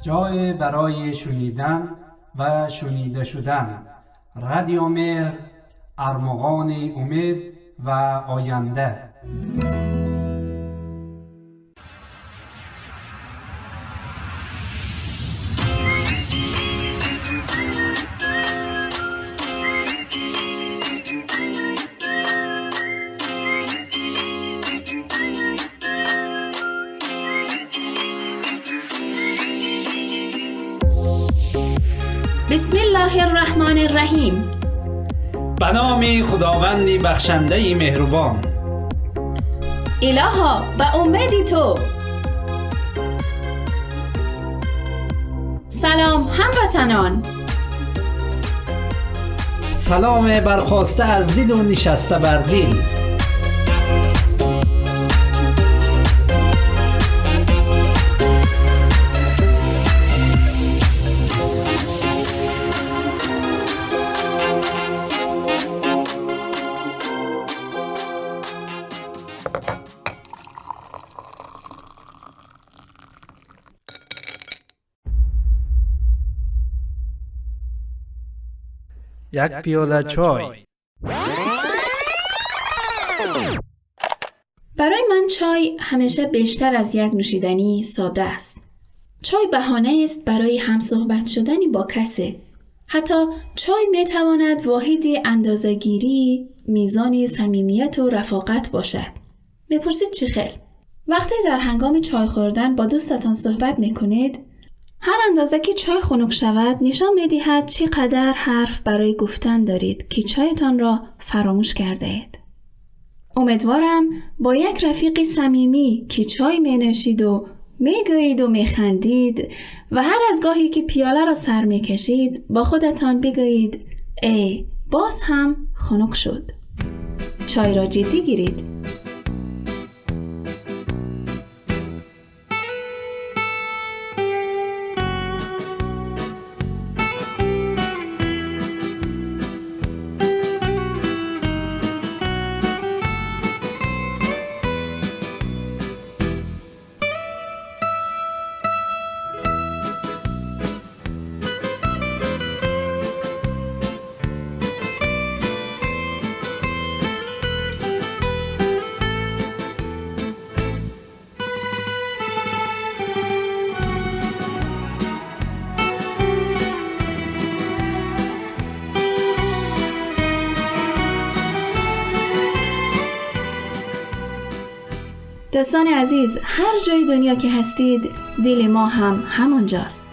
جای برای شنیدن و شنیده شدن. رادیو مهر، ارمغان امید و آینده. بسم الله الرحمن الرحیم. به نام خداوند بخشنده مهربان. الها به امید تو. سلام هموطنان. سلام برخاسته از دل و نشسته بر دل. یک پیاله چای. برای من چای همیشه بیشتر از یک نوشیدنی ساده است. چای بهانه است برای همصحبت شدن با کسی. حتی چای میتواند واحد اندازه‌گیری میزان صمیمیت و رفاقت باشد. میپرسید چی خیر؟ وقتی در هنگام چای خوردن با دوستتان صحبت میکنید، هر اندازه که چای خنک شود نشان می‌دهد چقدر حرف برای گفتن دارید که چایتان را فراموش کرده اید. امیدوارم با یک رفیق صمیمی که چای می‌نوشید و می‌گویید و می‌خندید و هر از گاهی که پیاله را سر می‌کشید با خودتان بگویید ای باز هم خنک شد. چای را جدی گیرید. دوستان عزیز، هر جای دنیا که هستید دل ما هم همانجاست.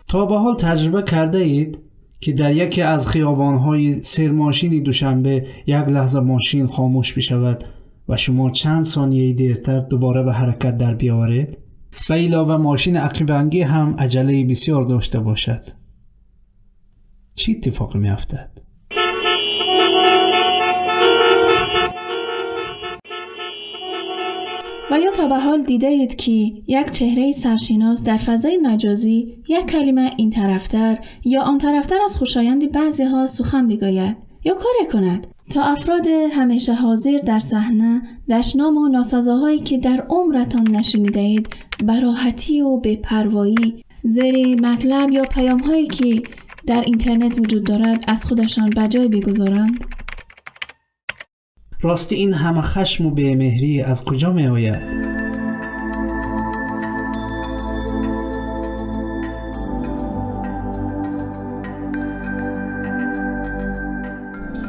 تا به حال تجربه کرده اید که در یکی از خیابان‌های سیرماشین دوشنبه یک لحظه ماشین خاموش بشود و شما چند ثانیه دیرتر دوباره به حرکت در بیاورید؟ و علاوه ماشین عقب‌انگی هم عجله بسیار داشته باشد. چی اتفاقی می افتد؟ و یا تا به حال دیده اید که یک چهره سرشناس در فضای مجازی یک کلمه این طرفتر یا آن طرفتر از خوشایند بعضی ها سخن بگوید یا کاری کند تا افراد همیشه حاضر در صحنه دشنام و ناسزاهایی که در عمرتان نشنیده اید براحتی و بی‌پروایی زیر مطلب یا پیام‌هایی که در اینترنت وجود دارد از خودشان بجای بگذارند؟ راستی این همه خشم و بی‌مهری از کجا می آید؟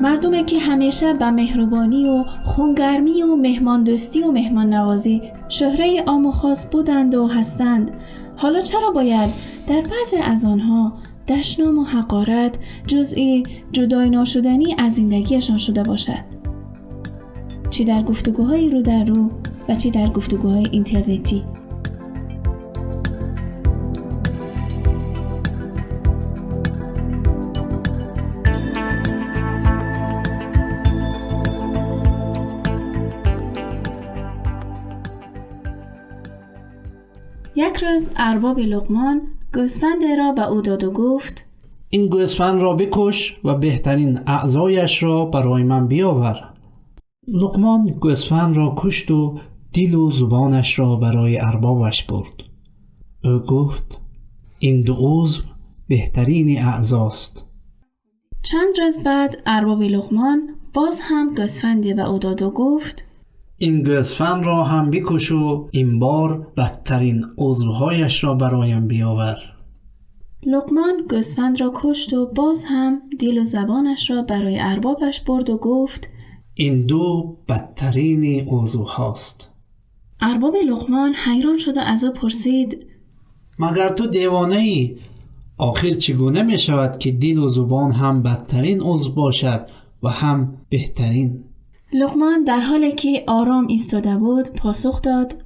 مردمی که همیشه به مهربانی و خونگرمی و مهماندوستی و مهمان نوازی شهره عام و خاص بودند و هستند، حالا چرا باید در بعضی از آنها دشنام و حقارت جزئی جدای ناشدنی از زندگیشان شده باشد؟ چی در گفتگوهای رو در رو و چی در گفتگوهای اینترنتی. یک روز ارباب لقمان گوسفند را به او داد و گفت: این گوسفند را بکش و بهترین اعضایش را برای من بیاور. لقمان گوسفند را کشت و دل و زبانش را برای اربابش برد. او گفت این دو عضو بهترین اعضاست. چند روز بعد ارباب لقمان باز هم گوسفندی به او داد و گفت این گوسفند را هم بکش و این بار بدترین عضوهایش را برایم بیاور. لقمان گوسفند را کشت و باز هم دل و زبانش را برای اربابش برد و گفت این دو بدترین عضوهاست. ارباب لقمان حیران شد و از او پرسید مگر تو دیوانه ای؟ آخر چگونه می شود که دل و زبان هم بدترین عضو باشد و هم بهترین؟ لقمان در حالی که آرام ایستاده بود پاسخ داد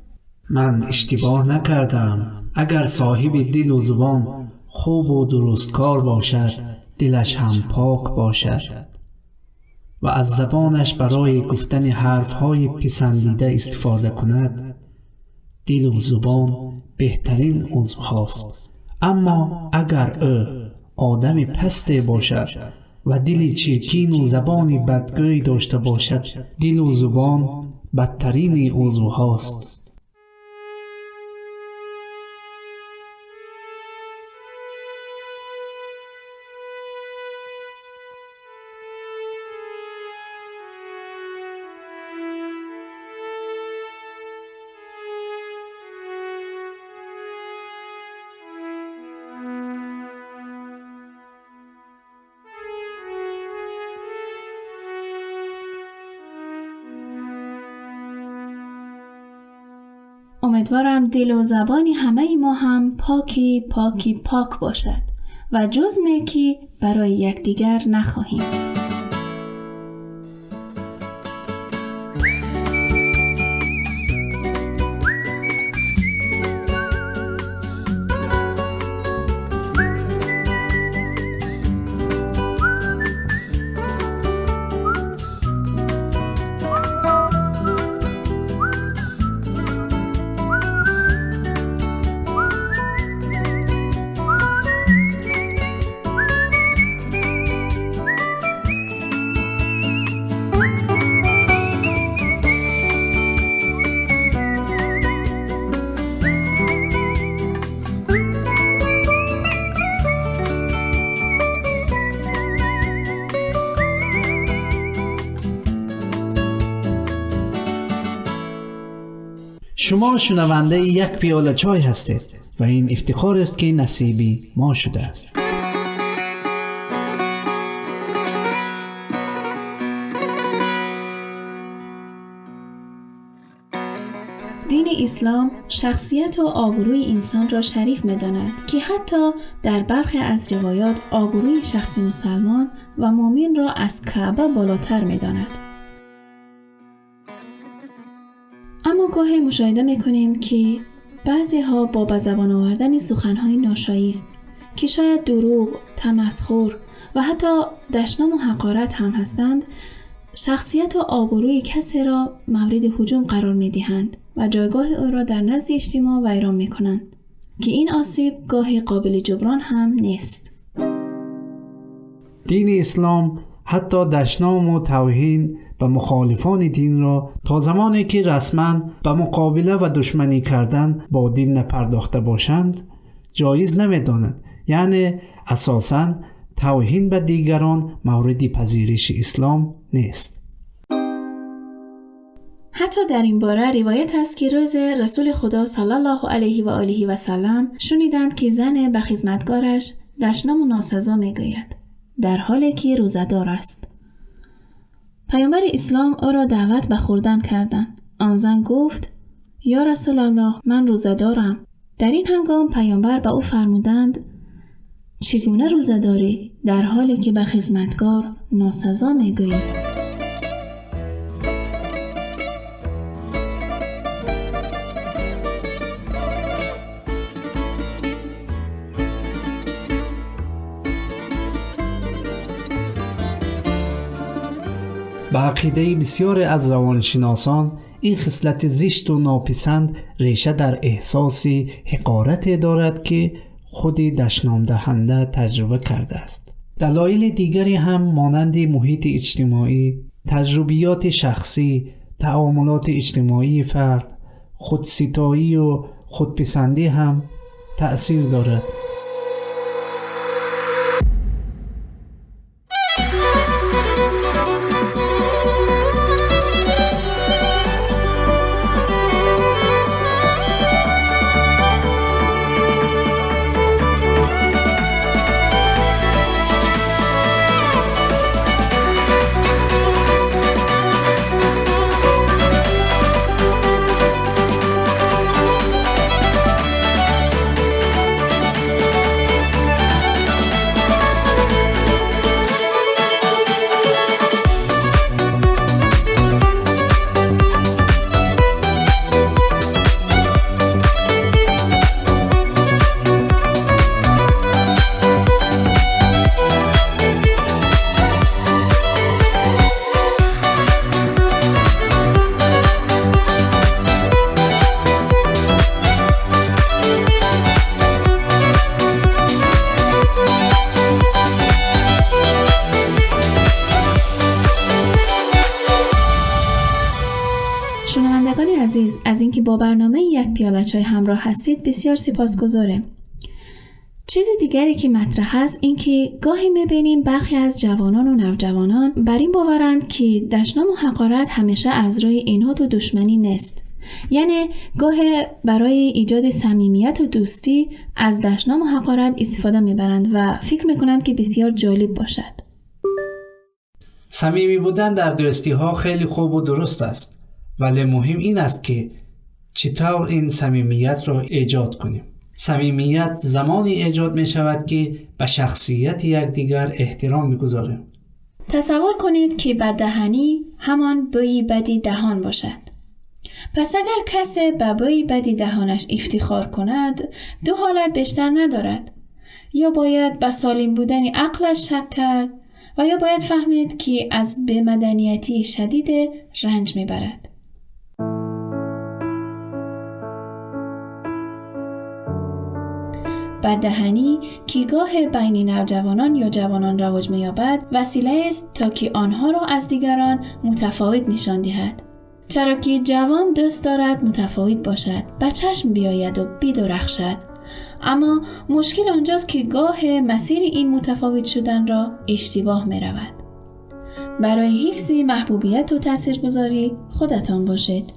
من اشتباه نکردم. اگر صاحب دل و زبان خوب و درستکار باشد، دلش هم پاک باشد و از زبانش برای گفتن حرفهای پسندیده استفاده کند، دل و زبان بهترین عضو هاست. اما اگر او آدم پسته باشد و دل چرکین و زبان بدگوی داشته باشد، دل و زبان بدترین عضو هاست. امیدوارم دل و زبانی همه ما هم پاک باشد و جز نیکی برای یکدیگر نخواهیم. شما شنونده یک پیاله چای هستید و این افتخار است که نصیبی ما شده است. دین اسلام شخصیت و آبروی انسان را شریف می‌داند که حتی در برخی از روایات آبروی شخص مسلمان و مؤمن را از کعبه بالاتر می‌داند. اما گاهی مشاهده می‌کنیم که بعضی ها با به زبان آوردن سخن‌های ناشایست که شاید دروغ، تمسخر و حتی دشنام و حقارت هم هستند، شخصیت و آبروی کسی را مورد هجوم قرار می‌دهند و جایگاه او را در نزد اجتماع ویران می‌کنند که این آسیب گاهی قابل جبران هم نیست. دین اسلام حتی دشنام و توهین به مخالفان دین را تا زمانی که رسما به مقابله و دشمنی کردن با دین نپرداخته باشند جایز نمی‌داند. یعنی اساساً توهین به دیگران مورد پذیرش اسلام نیست. حتی در این باره روایت است که روز رسول خدا صلی الله علیه و آله و سلم شنیدند که زن به خدمتگارش دشنام و ناسزا میگوید در حالی که روزه‌دار است. پیامبر اسلام او را دعوت به خوردن کردند. آن زن گفت یا رسول الله من روزه‌دارم. در این هنگام پیامبر به او فرمودند چگونه روزه داری در حالی که به خدمتگار ناسزا میگویی؟ به عقیده بسیار از روانشناسان این خصلت زشت و ناپسند ریشه در احساس حقارت دارد که خود دشنام دهنده تجربه کرده است. دلایل دیگری هم مانند محیط اجتماعی، تجربیات شخصی، تعاملات اجتماعی فرد، خودستایی و خودپسندی هم تأثیر دارد. شنوندگان عزیز، از اینکه با برنامه یک پیاله چای همراه هستید بسیار سپاسگزارم. چیز دیگری که مطرح است این که گاهی می‌بینیم برخی از جوانان و نوجوانان بر این باورند که دشنام و حقارت همیشه از روی اناد و دشمنی نیست. یعنی گاهی برای ایجاد صمیمیت و دوستی از دشنام و حقارت استفاده می‌برند و فکر می‌کنند که بسیار جالب باشد. صمیمی بودن در دوستی‌ها خیلی خوب و درست است، ولی مهم این است که چطور این صمیمیت را ایجاد کنیم. صمیمیت زمانی ایجاد می شود که به شخصیت یکدیگر احترام می‌گذاریم. تصور کنید که بددهنی همان بوی بدی دهان باشد. پس اگر کسی به بوی بدی دهانش افتخار کند، دو حالت بیشتر ندارد. یا باید به سالم بودن عقلش شک کرد و یا باید فهمید که از بی‌مدنیتی شدید رنج میبرد. بددهنی که گاه بین نوجوانان یا جوانان رواج می‌یابد وسیله است تا که آنها را از دیگران متفاوت نشان دهد. چرا که جوان دوست دارد متفاوت باشد، به چشم بیاید و بدرخشد. اما مشکل آنجاست که گاه مسیر این متفاوت شدن را اشتباه می رود. برای حفظ محبوبیت و تاثیرگذاری خودتان باشید.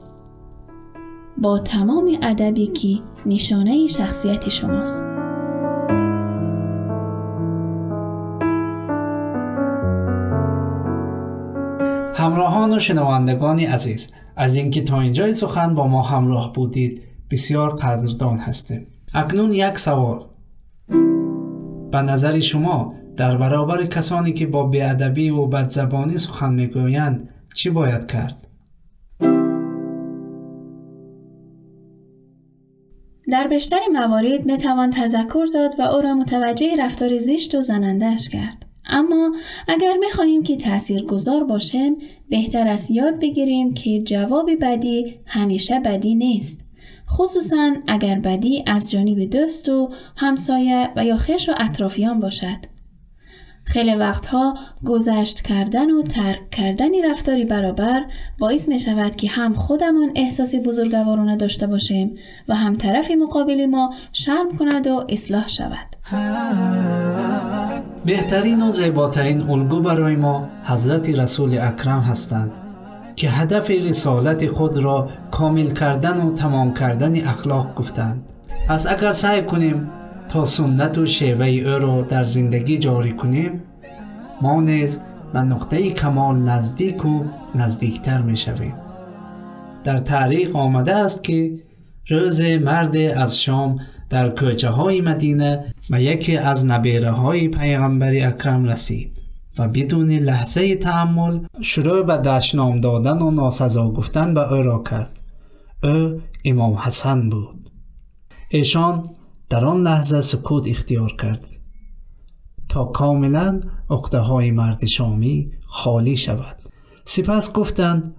با تمام ادبی که نشانه شخصیت شماست. همراهان و شنوندگان عزیز، از اینکه تا اینجای سخن با ما همراه بودید بسیار قدردان هستیم. اکنون یک سوال. به نظر شما در برابر کسانی که با بی‌ادبی و بدزبانی سخن میگویند چی باید کرد؟ در بیشتر موارد میتوان تذکر داد و او را متوجه رفتار زشت و زننده‌اش کرد. اما اگر میخواهیم که تاثیرگذار باشیم، بهتر است یاد بگیریم که جواب بدی همیشه بدی نیست. خصوصاً اگر بدی از جانب دوست و همسایه و یا خویش و اطرافیان باشد. خیلی وقتها گذشت کردن و ترک کردن رفتاری برابر باعث می شود که هم خودمان احساس بزرگوارانه داشته باشیم و هم طرف مقابل ما شرم کند و اصلاح شود. بهترین و زیباترین الگو برای ما حضرت رسول اکرم هستند که هدف رسالت خود را کامل کردن و تمام کردن اخلاق گفتند. پس اگر سعی کنیم تا سنت و شیوه او را در زندگی جاری کنیم، ما نیز به نقطه کمال نزدیک و نزدیکتر می شویم. در تاریخ آمده است که روز مرد از شام در کوچه های مدینه به یکی از نبیره های پیغمبر اکرم رسید و بدون لحظه تأمل شروع به دشنام دادن و ناسزا گفتن به او را کرد. او امام حسن بود. ایشان در آن لحظه سکوت اختیار کرد تا کاملا عقده های مرد شامی خالی شود. سپس گفتند: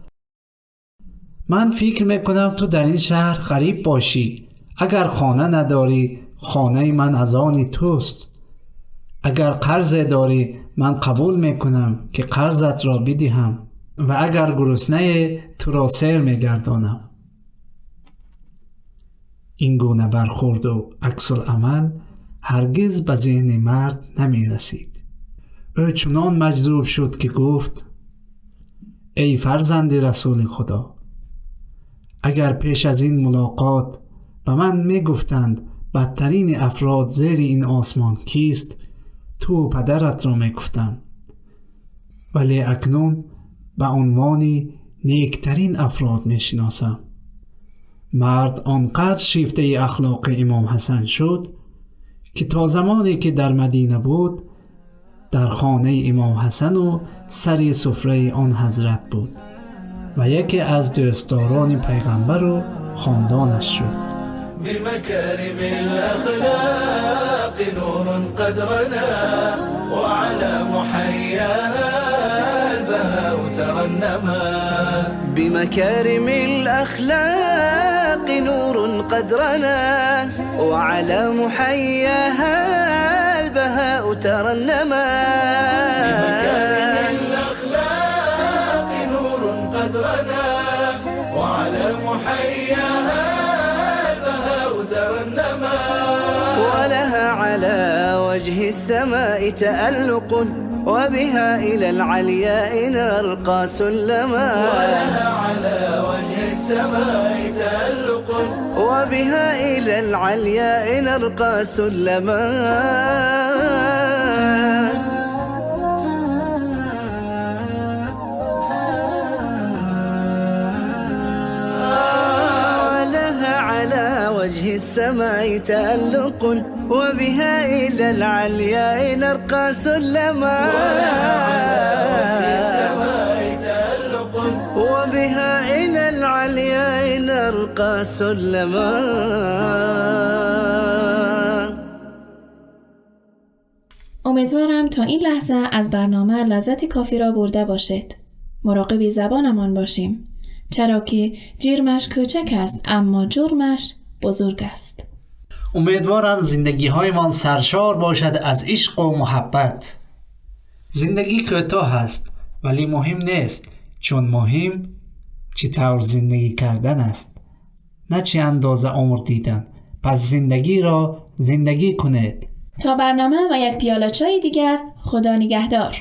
من فکر میکنم تو در این شهر غریب باشی. اگر خانه نداری خانه من از آن توست. اگر قرض داری من قبول میکنم که قرضت را بدهم و اگر گرسنه تو را سیر میگردانم. این گونه برخورد و عکس العمل هرگز به ذهن مرد نمی رسید. او چنان مجذوب شد که گفت: ای فرزند رسول خدا، اگر پیش از این ملاقات به من می گفتند بدترین افراد زیر این آسمان کیست، تو و پدرت را می گفتم، ولی اکنون به عنوان نیکترین افراد می شناسم. مرد آنقدر شیفته اخلاق امام حسن شد که تا زمانی که در مدینه بود در خانه امام حسن و سر سفره آن حضرت بود و یکی از دوستداران پیغمبر و خاندانش شد. بمكارم الأخلاق نور قد رنا وعلى محياها البهاء ترنما. بمكارم الأخلاق نور قد رنا وعلى محياها البهاء ترنما. بمكارم الأخلاق نور قد رنا وعلى محياها ولها على وجه السماء تألق وبها إلى العلياء نرقى سلما. ولها على وجه السماء تألق وبها إلى العلياء نرقى سلما. وجه السماء تألق وبها إلى العلياء نرقى سلما. وبها إلى العلياء نرقى سلما. امیدوارم تا این لحظه از برنامه لذت کافی را برده باشید. مراقب زبانمان باشیم، چرا که جرمش کوچک است اما جرمش بزرگ است. امیدوارم زندگی هایمان سرشار باشد از عشق و محبت. زندگی کوتاه است ولی مهم نیست، چون مهم چطور زندگی کردن است، نه چه اندازه عمر دیدن. پس زندگی را زندگی کنید. تا برنامه و یک پیاله چای دیگر، خدا نگهدار.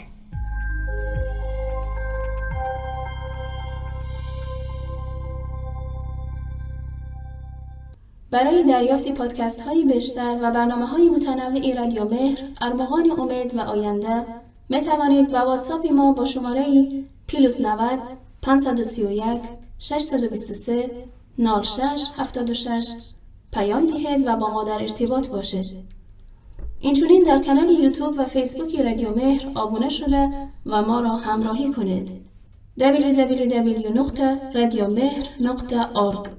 برای دریافت پادکست هایی بیشتر و برنامه های متنوعی رادیو مهر، ارمغان امید و آینده می توانید با واتساپ ما با شماره +90 531 623 0676 پیام دهید و با ما در ارتباط باشید. اینچنین در کانال یوتیوب و فیسبوک رادیو مهر آبونه شده و ما را همراهی کنید. www.radiomehr.org